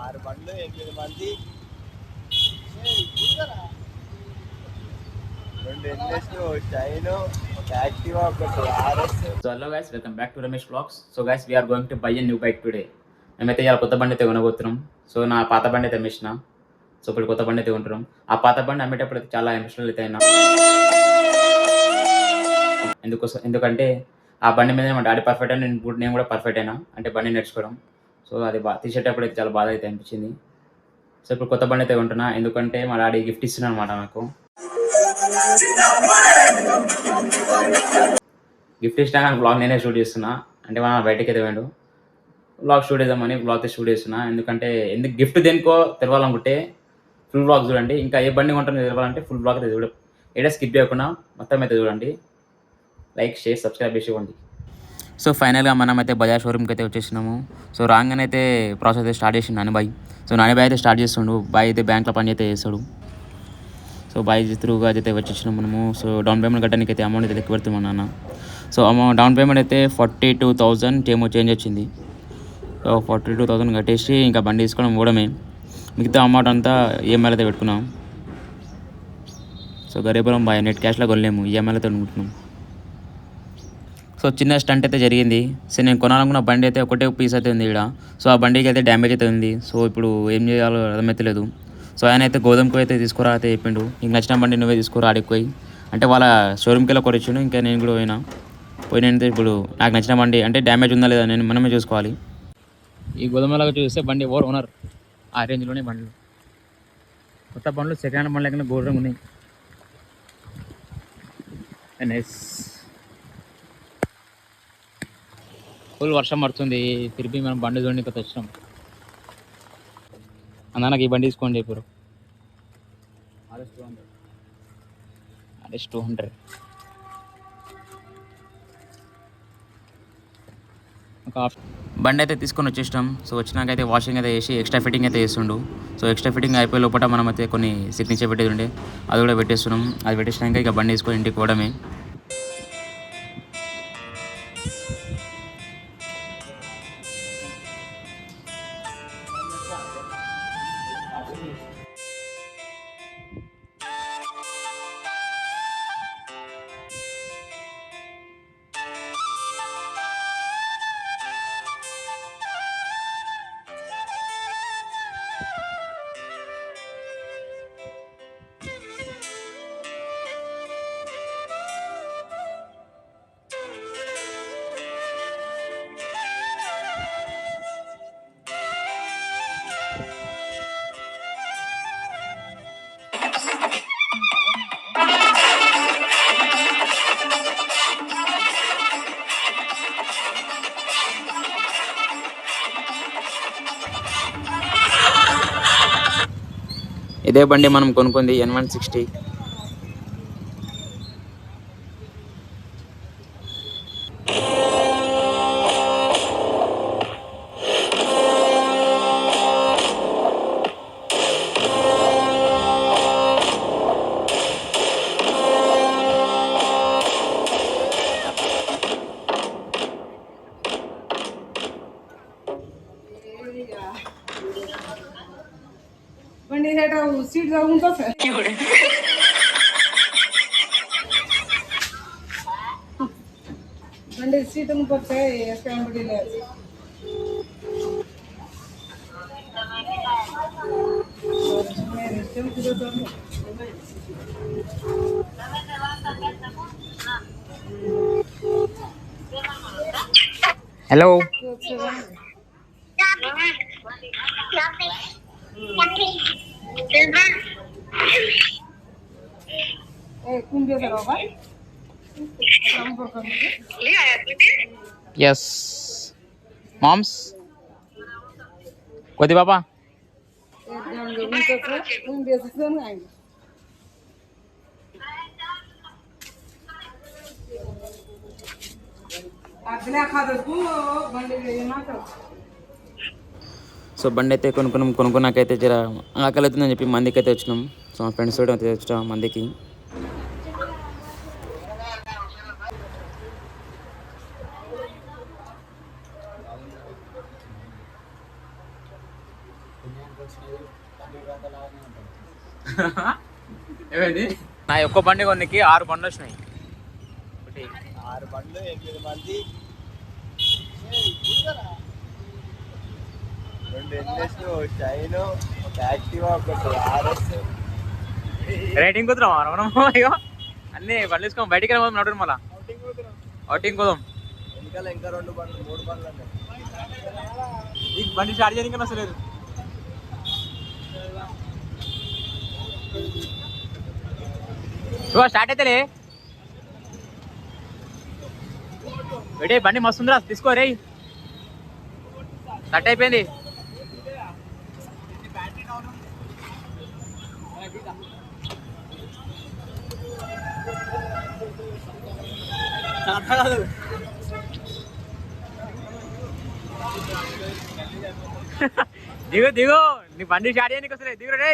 6 బండ్లు 8 మంది 2 ఎన్ఎస్లు షైన్ ఒక యాక్టివా ఒకటి RS. So hello guys, welcome back to Ramesh vlogs. So guys, we're going to buy a new bike today. మేమైతే ఇలా కొత్త బండి అయితే కొనబోతున్నాం. సో నా పాత బండి అయితే అమ్మేసిన. సో ఇప్పుడు కొత్త బండి అయితే కొంటున్నాం. ఆ పాత బండి అమ్మేటప్పుడు అయితే చాలా ఎమోషనల్ అయితే అయినా. ఎందుకంటే ఆ బండి మీద మా డాడీ పర్ఫెక్ట్ అయినా, నేను కూడా పర్ఫెక్ట్ అయినా, అంటే బండి నేర్చుకోవడం. సో అది తీసేటప్పుడు అయితే చాలా బాధ అయితే అనిపించింది. సో ఇప్పుడు కొత్త బండి అయితే కొంటున్నా, ఎందుకంటే మా డాడీ గిఫ్ట్ ఇస్తున్నాడు అనమాట నాకు. గిఫ్ట్ ఇచ్చినా కానీ బ్లాగ్ నేనే షూట్ చేస్తున్నా. అంటే మన బయటకి అయితే వేయండు బ్లాగ్ షూట్ చేద్దామని బ్లాగ్ షూట్ చేస్తున్నా. ఎందుకంటే గిఫ్ట్ దేనికో తెలవాలనుకుంటే ఫుల్ బ్లాగ్ చూడండి. ఇంకా ఏ బండి కొంటారో తెలవాలంటే ఫుల్ బ్లాగ్ అయితే చూడ, ఏడా స్కిప్ చేయకుండా మొత్తం అయితే చూడండి. లైక్, షేర్, సబ్స్క్రైబ్ చేసేవ్వండి. సో ఫైనల్గా మనం అయితే బజాజ్ షోరూమ్కి అయితే వచ్చేసినాము. సో రాగానే అయితే ప్రాసెస్ అయితే స్టార్ట్ చేసిండు నానిబాయ్. సో నానిబాయ్ అయితే స్టార్ట్ చేస్తుండు. బాయ్ అయితే బ్యాంక్లో పని అయితే చేస్తాడు. సో బాయ్ త్రూగా అయితే వచ్చేసినాం మనము. సో డౌన్ పేమెంట్ కట్టడానికి అయితే అమౌంట్ అయితే ఎక్కువ పెడుతున్నాం నాన్న. సో డౌన్ పేమెంట్ అయితే 42,000 ఏమో చేంజ్ వచ్చింది. సో 42,000 కట్టేసి ఇంకా బండి తీసుకోవడం పోవడమే. మిగతా అమౌంట్ అంతా ఈఎంఐలు అయితే పెట్టుకున్నాం. సో గరీబులం బాయ్, నెట్ క్యాష్లో కొనలేము, ఈఎంఐలతో ఉంటున్నాం. సో చిన్న స్టంట్ అయితే జరిగింది. సో నేను కొనాలనుకున్న బండి అయితే ఒకటే పీస్ అయితే ఉంది ఇక్కడ. సో ఆ బండికి అయితే డ్యామేజ్ అయితే ఉంది. సో ఇప్పుడు ఏం చేయాలో అర్థమైతే లేదు. సో ఆయన అయితే గోధుమకు అయితే తీసుకురా అయితే చెప్పిండు. నీకు నచ్చిన బండి నువ్వే తీసుకురా ఆడిపోయి అంటే వాళ్ళ షోరూమ్కి వెళ్ళి కొరిచ్చిండు. ఇంకా నేను కూడా పోయినైతే ఇప్పుడు నాకు నచ్చిన బండి అంటే డ్యామేజ్ ఉందా లేదా నేను మనమే చూసుకోవాలి. ఈ గోధుమలాగా చూస్తే బండి ఓనర్ ఆ రేంజ్లోనే బండ్లు, కొత్త బండ్లు, సెకండ్ హ్యాండ్ బండ్లు లేకుండా గోల్డ్ ఉన్నాయి. నైస్. ఫుల్ వర్షం పడుతుంది. తిరిగి మనం బండి చూడండి కొత్త వచ్చినాం. అన్న నాకు ఈ బండి తీసుకోండి ఇప్పుడు. RS 200 బండి అయితే తీసుకొని వచ్చేసినాం. సో వచ్చినాక అయితే వాషింగ్ అయితే చేసి ఎక్స్ట్రా ఫిట్టింగ్ అయితే చేస్తుండు. సో ఎక్స్ట్రా ఫిట్టింగ్ అయిపోయి లోపల మనం అయితే కొన్ని సిగ్నేచర్ పెట్టేది ఉండే, అది కూడా పెట్టేస్తున్నాం. అది పెట్టేసినాక ఇక బండి తీసుకొని ఇంటికి పోవడమే. ఇదే బండి మనం కొనుక్కుంది N160. బండి సీట్ తగ్గుంటా సార్ బండి సీట్ పోతే ఎస్కాంబడి లేదు. హలో ఎస్ మామ్స్ కొద్ది బాబా సో బండి అయితే కొనుక్కున్నాకైతే జర ఆకలి అవుతుందని చెప్పి మందికి అయితే వచ్చినాం. సో మా ఫ్రెండ్స్ కూడా అయితే వచ్చినాం మందికి. ఏమైంది నా ఒక్క బండి కొన్నికి 6 బండ్లు వచ్చినాయి. ఒకటి 6 బండ్లు 8 మంది, 2 ఎన్ఎస్, షైన్, ఒక యాక్టివా, ఒకటి ఆర్ఎస్. రేటింగ్ కుదరమా మనం? అయ్యో అన్నీ బండ్లు తీసుకొని బయటికి వెళ్ళి నడురు మళ్ళా అవుటింగ్ కుదాం. వెనకాల ఇంకా 2 బండ్లు 3 బండ్లు ఉన్నాయి. ఈ బండి స్టార్ట్ చేయడానికి అసలు లేదు. స్టార్ట్ అవుతలే బయటే బండి మస్తు ఉందిరా తీసుకో రే. స్టార్ట్ అయిపోయింది. దిగు దిగు నీ బండి స్టార్ట్ చేయడానికి వస్తలే దిగు రే.